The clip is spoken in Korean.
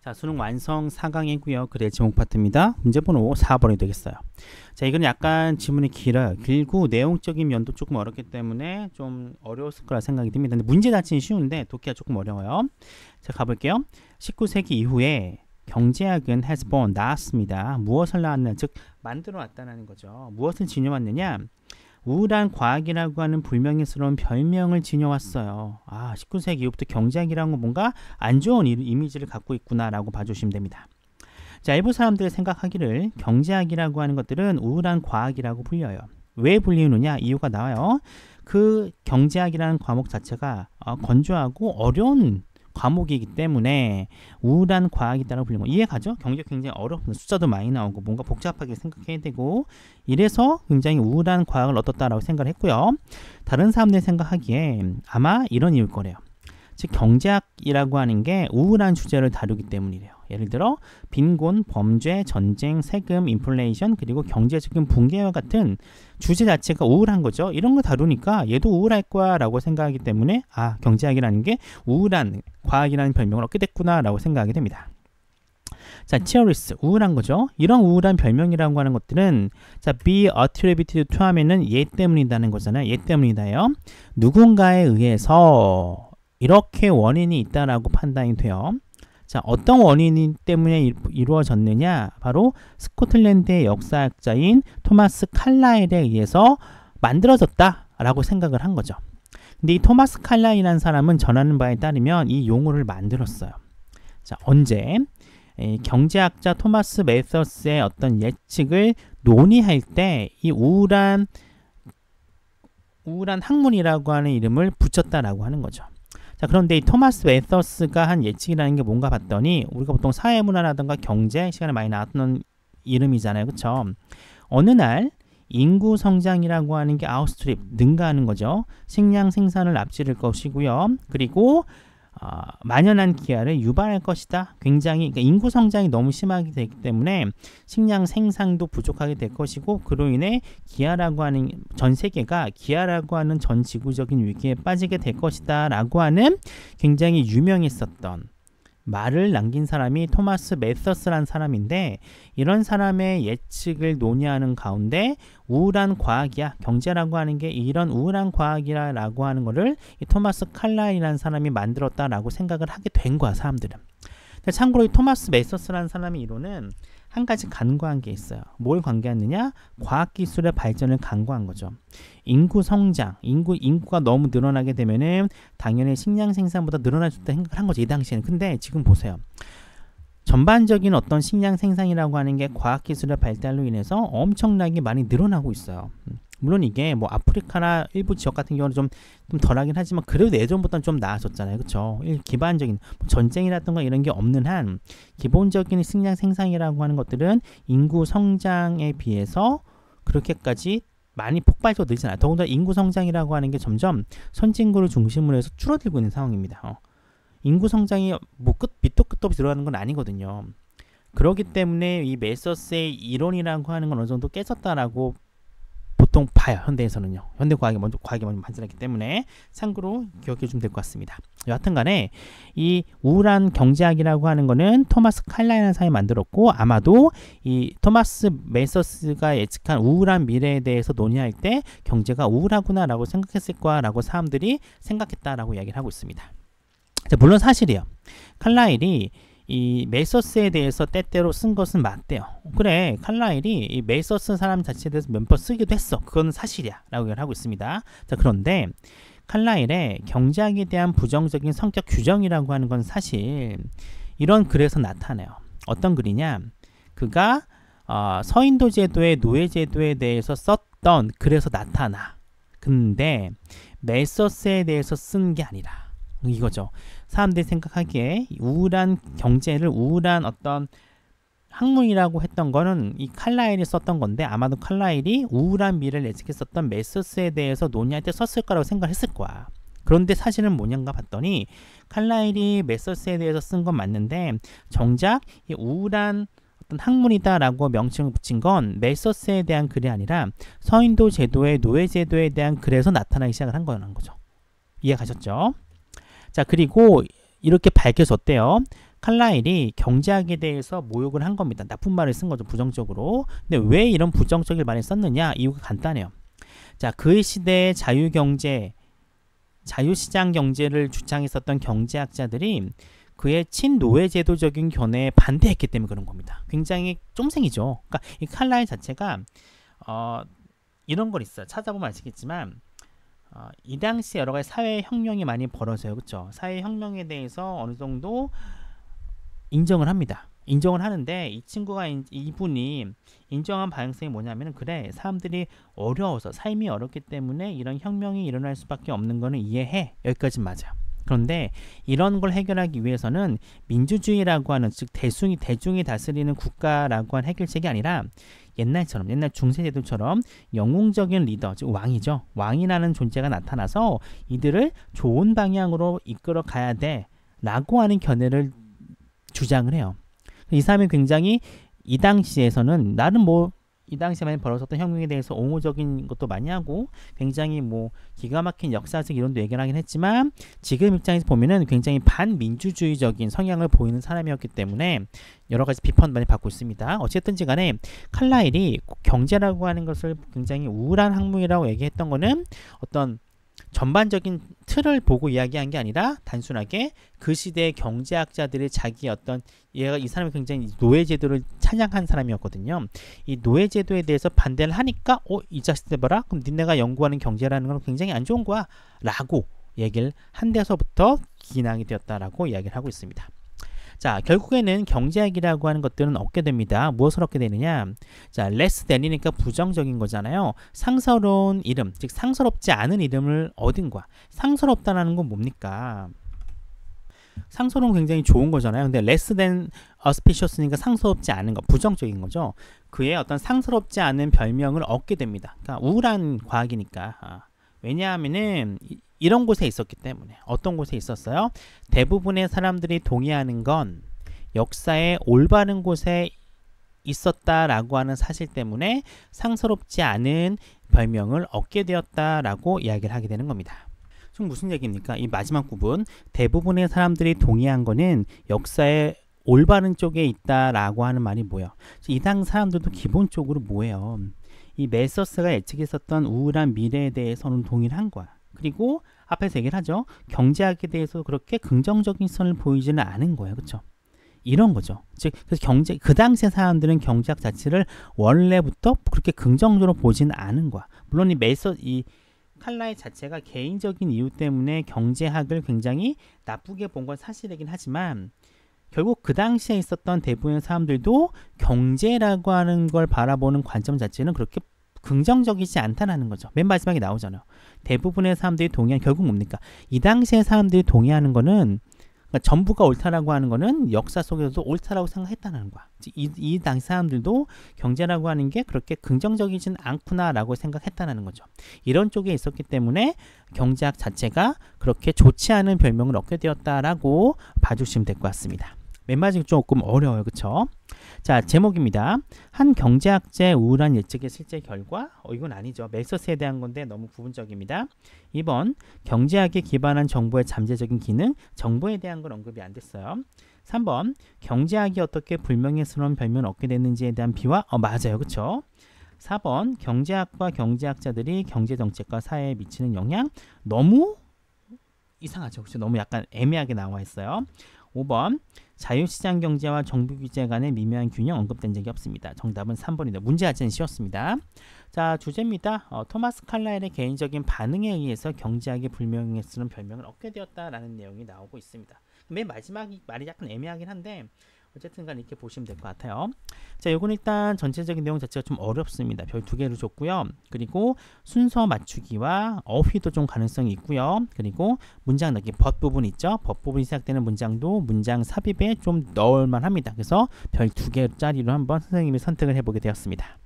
자, 수능 완성 4강이고요. 그래 지목 파트입니다. 문제 번호 4번이 되겠어요. 자, 이건 약간 지문이 길어요. 길고 내용적인 면도 조금 어렵기 때문에 좀 어려웠을 거라 생각이 듭니다. 근데 문제 자체는 쉬운데 독해가 조금 어려워요. 자, 가볼게요. 19세기 이후에 경제학은 has born, 나왔습니다. 무엇을 나왔냐, 즉 만들어 왔다는 거죠. 무엇을 지녀왔느냐? 우울한 과학이라고 하는 불명예스러운 별명을 지녀왔어요. 19세기 이후부터 경제학이라는 건 뭔가 안 좋은 이미지를 갖고 있구나라고 봐주시면 됩니다. 자, 일부 사람들이 생각하기를 경제학이라고 하는 것들은 우울한 과학이라고 불려요. 왜 불리느냐? 이유가 나와요. 그 경제학이라는 과목 자체가 건조하고 어려운 과목이기 때문에 우울한 과학이다라고 불리는 거 이해가죠? 경제학 굉장히 어렵습니다. 숫자도 많이 나오고 뭔가 복잡하게 생각해야 되고 이래서 굉장히 우울한 과학을 얻었다라고 생각을 했고요. 다른 사람들이 생각하기에 아마 이런 이유일 거래요. 즉 경제학이라고 하는 게 우울한 주제를 다루기 때문이래요. 예를 들어 빈곤, 범죄, 전쟁, 세금, 인플레이션 그리고 경제적인 붕괴와 같은 주제 자체가 우울한 거죠. 이런 거 다루니까 얘도 우울할 거야 라고 생각하기 때문에 경제학이라는 게 우울한 과학이라는 별명을 얻게 됐구나 라고 생각하게 됩니다. 자, cheerless, 우울한 거죠. 이런 우울한 별명이라고 하는 것들은 자, be attributed to 하면은 얘 때문이다는 거잖아요. 얘 때문이다요. 누군가에 의해서 이렇게 원인이 있다라고 판단이 돼요. 자, 어떤 원인 때문에 이루어졌느냐? 바로 스코틀랜드의 역사학자인 토마스 칼라일에 의해서 만들어졌다라고 생각을 한 거죠. 근데 이 토마스 칼라일이라는 사람은 전하는 바에 따르면 이 용어를 만들었어요. 자, 언제? 경제학자 토마스 매서스의 어떤 예측을 논의할 때 이 우울한 학문이라고 하는 이름을 붙였다라고 하는 거죠. 자, 그런데 이 토마스 매서스가 한 예측이라는 게 뭔가 봤더니 우리가 보통 사회문화라든가 경제 시간에 많이 나왔던 이름이잖아요. 그쵸? 어느 날 인구 성장이라고 하는 게 아웃스트립, 능가하는 거죠. 식량 생산을 앞지를 것이고요. 그리고 만연한 기아를 유발할 것이다. 굉장히 그러니까 인구 성장이 너무 심하게 되기 때문에 식량 생산도 부족하게 될 것이고 그로 인해 기아라고 하는 전 세계가 기아라고 하는 전 지구적인 위기에 빠지게 될 것이다 라고 하는 굉장히 유명했었던 말을 남긴 사람이 토마스 매서스라는 사람인데 이런 사람의 예측을 논의하는 가운데 우울한 과학이야. 경제라고 하는 게 이런 우울한 과학이라고 하는 거를 이 토마스 칼라일이라는 사람이 만들었다라고 생각을 하게 된 거야, 사람들은. 참고로 이 토마스 매서스라는 사람의 이론은 한 가지 간과한 게 있어요. 뭘 관계했느냐? 과학기술의 발전을 간과한 거죠. 인구 성장, 인구가 너무 늘어나게 되면은 당연히 식량 생산보다 늘어날 수 있다 생각을 한 거죠. 이 당시에는. 근데 지금 보세요. 전반적인 어떤 식량 생산이라고 하는 게 과학기술의 발달로 인해서 엄청나게 많이 늘어나고 있어요. 물론 이게 뭐 아프리카나 일부 지역 같은 경우는 좀 덜하긴 하지만 그래도 예전보다는 좀 나아졌잖아요. 그렇죠? 기반적인 전쟁이라든가 이런 게 없는 한 기본적인 식량 생산이라고 하는 것들은 인구 성장에 비해서 그렇게까지 많이 폭발적으로 늘지 않아요. 더군다나 인구 성장이라고 하는 게 점점 선진국을 중심으로 해서 줄어들고 있는 상황입니다. 인구 성장이 뭐 밑도 끝도 없이 들어가는 건 아니거든요. 그렇기 때문에 이 매서스의 이론이라고 하는 건 어느 정도 깨졌다라고 보통 봐요. 현대에서는요. 현대 과학이 먼저 발전했기 때문에 참고로 기억해 주면 될 것 같습니다. 여하튼 간에 이 우울한 경제학이라고 하는 거는 토마스 칼라일이라는 사람이 만들었고 아마도 이 토마스 매서스가 예측한 우울한 미래에 대해서 논의할 때 경제가 우울하구나 라고 생각했을 거야 라고 사람들이 생각했다라고 이야기를 하고 있습니다. 자, 물론 사실이에요. 칼라일이 이 매서스에 대해서 때때로 쓴 것은 맞대요. 그래, 칼라일이 이 매서스 사람 자체에 대해서 몇 번 쓰기도 했어. 그건 사실이야 라고 얘기를 하고 있습니다. 자, 그런데 칼라일의 경제학에 대한 부정적인 성격 규정이라고 하는 건 사실 이런 글에서 나타나요. 어떤 글이냐? 그가 서인도 제도의 노예 제도에 대해서 썼던 글에서 나타나. 근데 매서스에 대해서 쓴 게 아니라 이거죠. 사람들이 생각하기에 우울한 경제를 우울한 어떤 학문이라고 했던 거는 이 칼라일이 썼던 건데 아마도 칼라일이 우울한 미래를 예측했었던 매서스에 대해서 논의할 때 썼을 거라고 생각했을 거야. 그런데 사실은 뭐냐가 봤더니 칼라일이 매서스에 대해서 쓴 건 맞는데 정작 이 우울한 어떤 학문이다라고 명칭을 붙인 건 매서스에 대한 글이 아니라 서인도 제도의 노예 제도에 대한 글에서 나타나기 시작을 한 거라는 거죠. 이해 가셨죠? 자, 그리고 이렇게 밝혀졌대요. 칼라일이 경제학에 대해서 모욕을 한 겁니다. 나쁜 말을 쓴 거죠. 부정적으로. 근데 왜 이런 부정적인 말을 썼느냐? 이유가 간단해요. 자, 그 시대의 자유시장 경제를 주창했었던 경제학자들이 그의 친노예제도적인 견해에 반대했기 때문에 그런 겁니다. 굉장히 쫌생이죠. 그러니까 이 칼라일 자체가 이런 걸 있어요. 찾아보면 아시겠지만 이 당시 여러 가지 사회혁명이 많이 벌어져요. 그렇죠? 사회혁명에 대해서 어느 정도 인정을 합니다. 인정을 하는데 이분이 인정한 방향성이 뭐냐면 그래, 사람들이 어려워서 삶이 어렵기 때문에 이런 혁명이 일어날 수밖에 없는 거는 이해해. 여기까지 맞아요. 그런데 이런 걸 해결하기 위해서는 민주주의라고 하는, 즉 대중이 다스리는 국가라고 하는 해결책이 아니라 옛날 중세제도처럼 영웅적인 리더, 즉 왕이죠. 왕이라는 존재가 나타나서 이들을 좋은 방향으로 이끌어 가야 돼 라고 하는 견해를 주장을 해요. 이 사람이 굉장히 이 당시에서는 이 당시에 많이 벌어졌던 혁명에 대해서 옹호적인 것도 많이 하고 굉장히 기가 막힌 역사적 이론도 얘기를 하긴 했지만 지금 입장에서 보면은 굉장히 반민주주의적인 성향을 보이는 사람이었기 때문에 여러 가지 비판 많이 받고 있습니다. 어쨌든지 간에 칼라일이 경제라고 하는 것을 굉장히 우울한 학문이라고 얘기했던 거는 어떤 전반적인 틀을 보고 이야기한 게 아니라 단순하게 그 시대의 경제학자들이 이 사람이 굉장히 노예제도를 찬양한 사람이었거든요. 이 노예제도에 대해서 반대를 하니까 이 자식들 봐라, 그럼 니네가 연구하는 경제라는 건 굉장히 안 좋은 거야 라고 얘기를 한 데서부터 기인하게 되었다라고 이야기를 하고 있습니다. 자, 결국에는 경제학이라고 하는 것들은 얻게 됩니다. 무엇을 얻게 되느냐? 자, less than이니까 부정적인 거잖아요. 상서로운 이름, 즉 상서롭지 않은 이름을 얻은 거야. 상서롭다는 건 뭡니까? 상서로운 굉장히 좋은 거잖아요. 근데 less than auspicious니까 상서롭지 않은 거, 부정적인 거죠. 그의 어떤 상서롭지 않은 별명을 얻게 됩니다. 그러니까 우울한 과학이니까. 왜냐하면은 이런 곳에 있었기 때문에. 어떤 곳에 있었어요? 대부분의 사람들이 동의하는 건 역사의 올바른 곳에 있었다라고 하는 사실 때문에 상서롭지 않은 별명을 얻게 되었다라고 이야기를 하게 되는 겁니다. 지금 무슨 얘기입니까? 이 마지막 부분, 대부분의 사람들이 동의한 거는 역사의 올바른 쪽에 있다라고 하는 말이 뭐예요? 이 당 사람들도 기본적으로 뭐예요? 이 메서스가 예측했었던 우울한 미래에 대해서는 동의를 한 거야. 그리고 앞에서 얘기를 하죠. 경제학에 대해서 그렇게 긍정적인 선을 보이지는 않은 거예요. 그렇죠? 이런 거죠. 즉, 그래서 그 당시의 사람들은 경제학 자체를 원래부터 그렇게 긍정적으로 보지는 않은 거야. 물론 이 칼라일 자체가 개인적인 이유 때문에 경제학을 굉장히 나쁘게 본 건 사실이긴 하지만 결국 그 당시에 있었던 대부분의 사람들도 경제라고 하는 걸 바라보는 관점 자체는 그렇게 긍정적이지 않다는 거죠. 맨 마지막에 나오잖아요. 대부분의 사람들이 동의한, 결국 뭡니까? 이 당시에 사람들이 동의하는 거는, 그러니까 전부가 옳다라고 하는 거는 역사 속에서도 옳다라고 생각했다는 거야. 이 당시 사람들도 경제라고 하는 게 그렇게 긍정적이진 않구나라고 생각했다는 거죠. 이런 쪽에 있었기 때문에 경제학 자체가 그렇게 좋지 않은 별명을 얻게 되었다라고 봐주시면 될 것 같습니다. 맨 마지막 조금 어려워요. 그쵸? 자, 제목입니다. 한 경제학자의 우울한 예측의 실제 결과. 이건 아니죠. 메서스에 대한 건데 너무 부분적입니다. 2번, 경제학에 기반한 정보의 잠재적인 기능. 정보에 대한 건 언급이 안 됐어요. 3번, 경제학이 어떻게 불명예스러운 별명을 얻게 됐는지에 대한 비화. 맞아요. 그쵸? 4번, 경제학과 경제학자들이 경제정책과 사회에 미치는 영향. 너무 이상하죠. 그쵸? 너무 약간 애매하게 나와 있어요. 5번, 자유시장 경제와 정부 규제 간의 미묘한 균형 언급된 적이 없습니다. 정답은 3번입니다. 문제 자체는 쉬웠습니다. 자, 주제입니다. 토마스 칼라일의 개인적인 반응에 의해서 경제학의 불명예스러운 별명을 얻게 되었다라는 내용이 나오고 있습니다. 맨 마지막 말이 약간 애매하긴 한데 어쨌든 간 이렇게 보시면 될 것 같아요. 자, 요건 일단 전체적인 내용 자체가 좀 어렵습니다. 별 2개를 줬고요. 그리고 순서 맞추기와 어휘도 좀 가능성이 있고요. 그리고 문장 넣기, 벗 부분 있죠. 벗 부분이 시작되는 문장도 문장 삽입에 좀 넣을만 합니다. 그래서 별 2개짜리로 한번 선생님이 선택을 해보게 되었습니다.